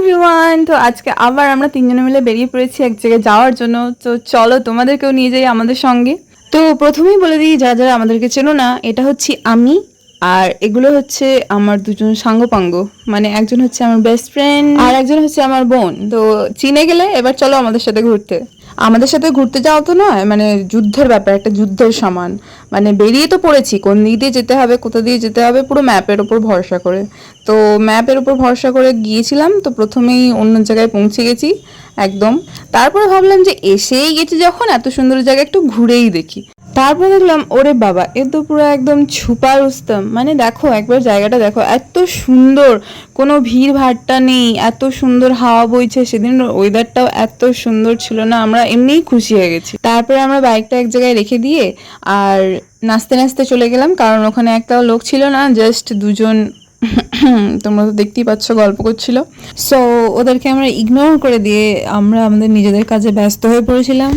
Everyone, তো আজকে আবার আমরা তিনজনে মিলে বেরিয়ে পড়েছি এক জায়গায় যাওয়ার জন্য। তো চলো তোমাদেরকেও নিয়ে যাই আমাদের সঙ্গে। তো প্রথমেই বলে দিই, যারা যারা আমাদেরকে চেনো না, এটা হচ্ছে আমি, আর এগুলো হচ্ছে আমার দুজন সাঙ্গপাঙ্গ। মানে একজন হচ্ছে আমার বেস্ট ফ্রেন্ড আর একজন হচ্ছে আমার বোন। তো চিনে গেলে এবার চলো আমাদের সাথে ঘুরতে। আমাদের সাথে ঘুরতে যাওয়া তো নয়, মানে যুদ্ধের ব্যাপার, একটা যুদ্ধের সমান। মানে বেরিয়ে তো পড়েছি, কোন দিক দিয়ে যেতে হবে, কোথা দিয়ে যেতে হবে, পুরো ম্যাপের ওপর ভরসা করে। তো ম্যাপের উপর ভরসা করে গিয়েছিলাম, তো প্রথমেই অন্য জায়গায় পৌঁছে গেছি একদম। তারপরে ভাবলাম যে এসেই গেছি যখন, এত সুন্দর জায়গা একটু ঘুরেই দেখি। তারপরে দেখলাম ওরে বাবা, এ তো পুরো একদম ছুপা রুস্তম। মানে দেখো একবার জায়গাটা দেখো, এত সুন্দর, কোনো ভিড় ভাট্টা নেই, এত সুন্দর হাওয়া বইছে। সেদিন ওয়েদারটাও এত সুন্দর ছিল না, আমরা এমনিই খুশি হয়ে গেছি। তারপরে আমরা বাইকটা এক জায়গায় রেখে দিয়ে আর নাচতে নাচতে চলে গেলাম, কারণ ওখানে একটাও লোক ছিল না, জাস্ট দুজন তোমরা তো দেখতেই পাচ্ছ গল্প করছিল। সো ওদেরকে আমরা ইগনোর করে দিয়ে আমরা আমাদের নিজেদের কাজে ব্যস্ত হয়ে পড়েছিলাম।